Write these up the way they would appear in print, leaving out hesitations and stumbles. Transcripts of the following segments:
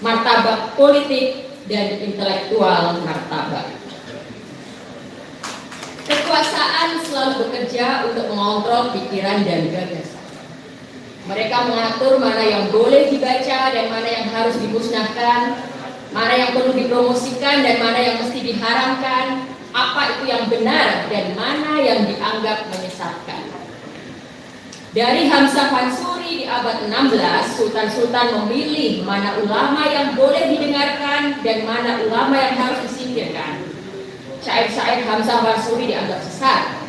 martabat politik, dan intelektual martabat. Kekuasaan selalu bekerja untuk mengontrol pikiran dan gagasan. Mereka mengatur mana yang boleh dibaca dan mana yang harus dimusnahkan, mana yang perlu dipromosikan dan mana yang mesti diharamkan, apa itu yang benar dan mana yang dianggap menyesatkan. Dari Hamzah Mansuri di abad 16, sultan-sultan memilih mana ulama yang boleh didengarkan dan mana ulama yang harus disingkirkan. Syair-syair Hamzah Mansuri dianggap sesat.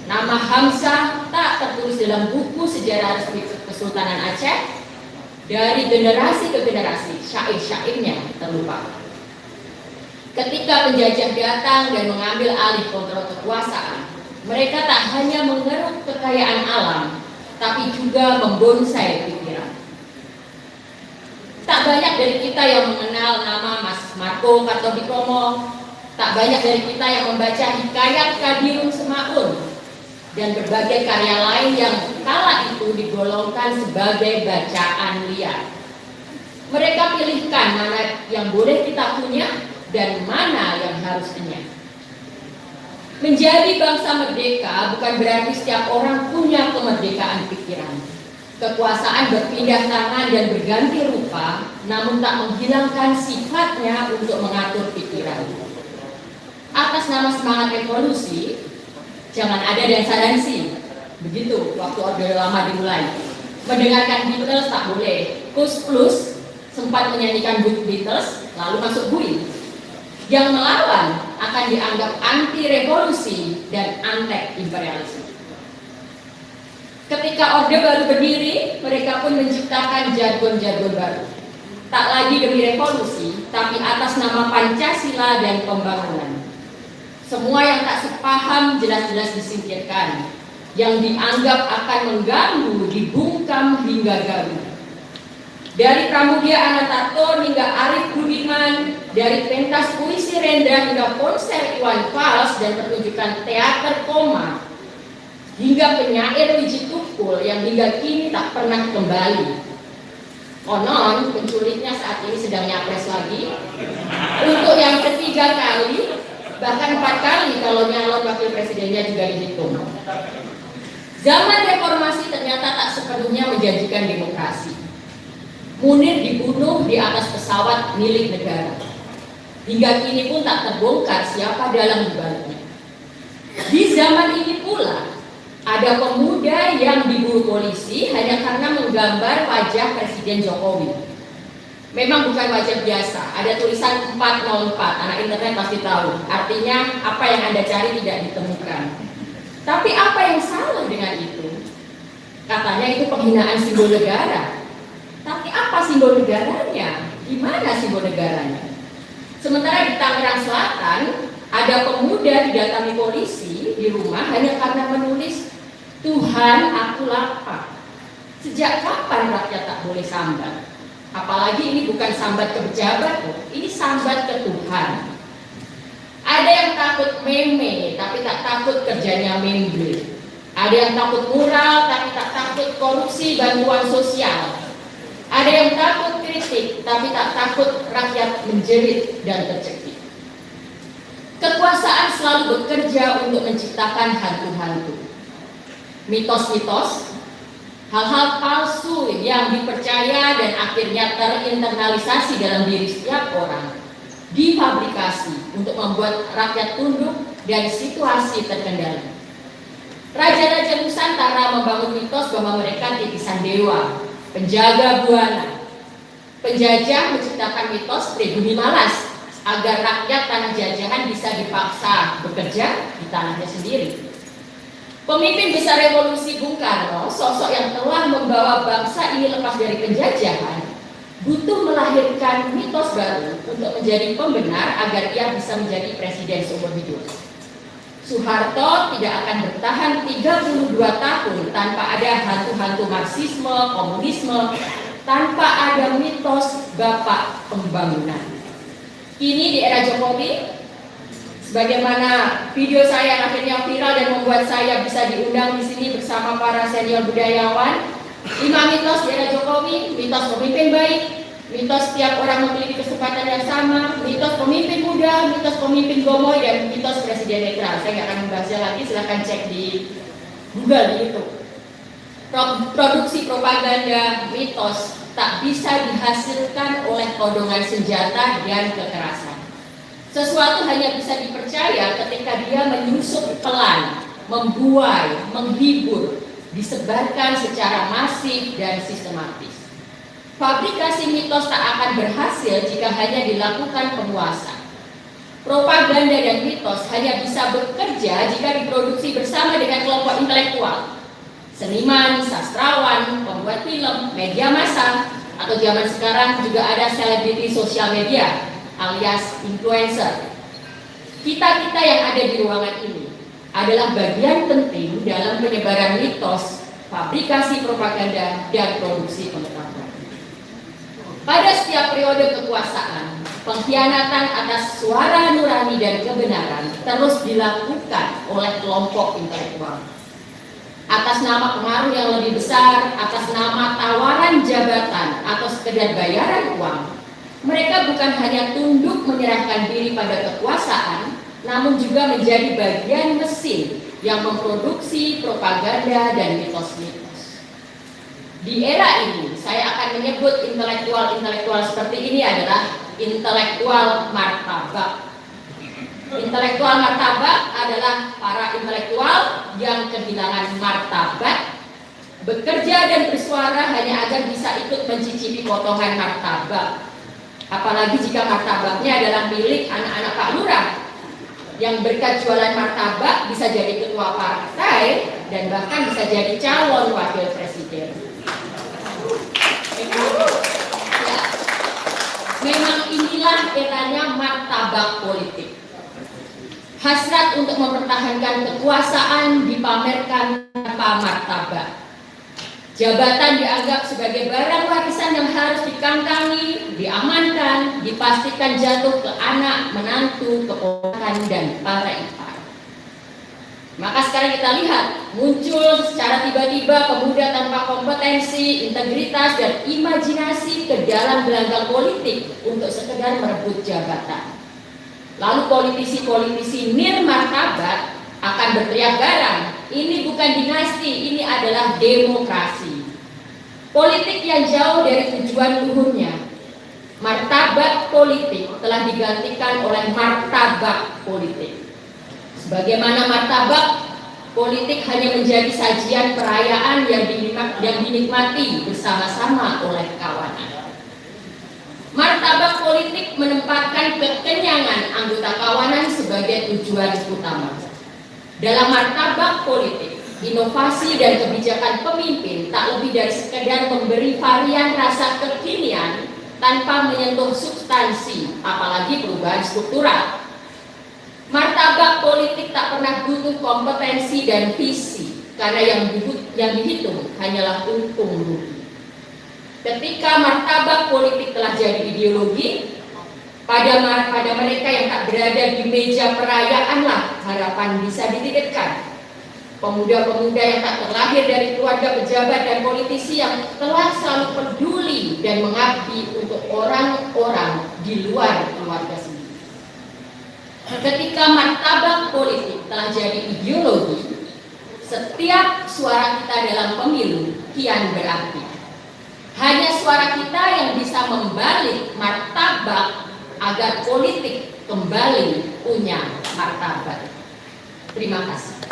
Nama Hamzah tak tertulis dalam buku sejarah resmi Kesultanan Aceh. Dari generasi ke generasi, syair-syairnya terlupakan. Ketika penjajah datang dan mengambil alih kontrol kekuasaan, mereka tak hanya mengeruk kekayaan alam, tapi juga membonsai pikiran. Tak banyak dari kita yang mengenal nama Mas Marco Kartodikomo, tak banyak dari kita yang membaca hikayat Kadirun Semaun dan berbagai karya lain yang kala itu digolongkan sebagai bacaan liar. Mereka pilihkan mana yang boleh kita punya dan mana yang harus enyah. Menjadi bangsa merdeka bukan berarti setiap orang punya kemerdekaan pikiran. Kekuasaan berpindah tangan dan berganti rupa, namun tak menghilangkan sifatnya untuk mengatur pikiran. Atas nama semangat revolusi, jangan ada dansa-dansi. Begitu waktu Orde Lama dimulai. Mendengarkan Beatles tak boleh. Kus Plus sempat menyanyikan Beatles, lalu masuk bui. Yang melawan akan dianggap anti revolusi dan anti imperialisme. Ketika Orde baru berdiri, mereka pun menciptakan jargon-jargon baru. Tak lagi demi revolusi, tapi atas nama Pancasila dan pembangunan. Semua yang tak sepaham jelas-jelas disingkirkan. Yang dianggap akan mengganggu dibungkam hingga gaduh. Dari Pramudia Anantatur hingga Arif Budiman, dari pentas puisi Rendra hingga konser Iwan Fals dan pertunjukan teater koma, hingga penyair Wiji Tukul yang hingga kini tak pernah kembali. Konon penculiknya saat ini sedang nyapres lagi untuk yang ketiga kali, bahkan 4 kali kalau nyalon wakil presidennya juga dihitung. Zaman reformasi ternyata tak sepenuhnya menjanjikan demokrasi. Munir dibunuh di atas pesawat milik negara. Hingga kini pun tak terbongkar siapa dalam dibaliknya. Di zaman ini pula ada pemuda yang diburu polisi hanya karena menggambar wajah Presiden Jokowi. Memang bukan wajah biasa, ada tulisan 404, anak internet pasti tahu. Artinya apa yang Anda cari tidak ditemukan. Tapi apa yang salah dengan itu? Katanya itu penghinaan simbol negara. Tapi apa simbol negaranya? Di mana simbol negaranya? Sementara di Tangerang Selatan ada pemuda didatangi polisi di rumah hanya karena menulis Tuhan aku lapar. Sejak kapan rakyat tak boleh sambat? Apalagi ini bukan sambat ke pejabat, ini sambat ke Tuhan. Ada yang takut meme tapi tak takut kerjanya memble. Ada yang takut mural tapi tak takut korupsi bantuan sosial. Ada yang takut kritik, tapi tak takut rakyat menjerit dan tercekik. Kekuasaan selalu bekerja untuk menciptakan hantu-hantu. Mitos-mitos, hal-hal palsu yang dipercaya dan akhirnya terinternalisasi dalam diri setiap orang, difabrikasi untuk membuat rakyat tunduk dan situasi terkendali. Raja-raja Nusantara membangun mitos bahwa mereka titisan dewa, penjaga buana. Penjajah menciptakan mitos pribumi malas agar rakyat tanah jajahan bisa dipaksa bekerja di tanahnya sendiri. Pemimpin besar revolusi Bung Karno, sosok yang telah membawa bangsa ini lepas dari penjajahan, butuh melahirkan mitos baru untuk menjadi pembenar agar ia bisa menjadi presiden seumur hidup. Soeharto tidak akan bertahan 32 tahun tanpa ada hantu-hantu Marxisme, komunisme, tanpa ada mitos Bapak Pembangunan. Kini di era Jokowi, sebagaimana video saya yang akhirnya viral dan membuat saya bisa diundang di sini bersama para senior budayawan, 5 mitos di era Jokowi: mitos pemimpin baik, mitos setiap orang memiliki kesempatan yang sama, mitos pemimpin muda, mitos pemimpin gomoy, dan mitos presiden netral. Saya nggak akan membahasnya lagi, silahkan cek di Google di YouTube. Produksi propaganda mitos tak bisa dihasilkan oleh kodongan senjata dan kekerasan. Sesuatu hanya bisa dipercaya ketika dia menyusup pelan, membuai, menghibur, disebarkan secara masif dan sistematis. Fabrikasi mitos tak akan berhasil jika hanya dilakukan penguasa. Propaganda dan mitos hanya bisa bekerja jika diproduksi bersama dengan kelompok intelektual, seniman, sastrawan, pembuat film, media massa, atau zaman sekarang juga ada selebriti sosial media alias influencer. Kita yang ada di ruangan ini adalah bagian penting dalam penyebaran mitos, fabrikasi propaganda, dan produksi pengetahuan. Pada setiap periode kekuasaan, pengkhianatan atas suara nurani dan kebenaran terus dilakukan oleh kelompok intelektual. Atas nama pengaruh yang lebih besar, atas nama tawaran jabatan atau sekedar bayaran uang, mereka bukan hanya tunduk menyerahkan diri pada kekuasaan, namun juga menjadi bagian mesin yang memproduksi propaganda dan mitos-mitos. Di era ini, saya akan menyebut intelektual-intelektual seperti ini adalah intelektual martabak. Intelektual martabak adalah para intelektual yang kehilangan martabat, bekerja dan bersuara hanya agar bisa ikut mencicipi potongan martabak. Apalagi jika martabaknya adalah milik anak-anak Pak Lurah, yang berkat jualan martabak bisa jadi ketua partai dan bahkan bisa jadi calon wakil presiden. Ya, memang inilah eranya martabak politik. Hasrat untuk mempertahankan kekuasaan dipamerkan tanpa martabat. Jabatan dianggap sebagai barang warisan yang harus dikangkangi, diamankan, dipastikan jatuh ke anak, menantu, keponakan, dan para ipar. Maka sekarang kita lihat, muncul secara tiba-tiba pemuda tanpa kompetensi, integritas, dan imajinasi ke dalam gelanggang politik untuk sekedar merebut jabatan. Lalu politisi-politisi nirmartabat akan berteriak garang, ini bukan dinasti, ini adalah demokrasi. Politik yang jauh dari tujuan luhurnya. Martabat politik telah digantikan oleh martabak politik. Sebagaimana martabak politik hanya menjadi sajian perayaan yang dinikmati bersama-sama oleh kawanan. Martabak politik menempatkan kekenyangan anggota kawanan sebagai tujuan utama. Dalam martabak politik, inovasi dan kebijakan pemimpin tak lebih dari sekedar memberi varian rasa kekinian tanpa menyentuh substansi, apalagi perubahan struktural. Martabak politik tak pernah butuh kompetensi dan visi, karena yang dihitung hanyalah untung rugi. Ketika martabak politik telah jadi ideologi, pada mereka yang tak berada di meja perayaanlah harapan bisa dititipkan. Pemuda-pemuda yang tak terlahir dari keluarga pejabat dan politisi yang telah selalu peduli dan mengabdi untuk orang-orang di luar keluarga sendiri. Ketika martabak politik telah jadi ideologi, setiap suara kita dalam pemilu kian berarti. Hanya suara kita yang bisa membalik martabak agar politik kembali punya martabat. Terima kasih.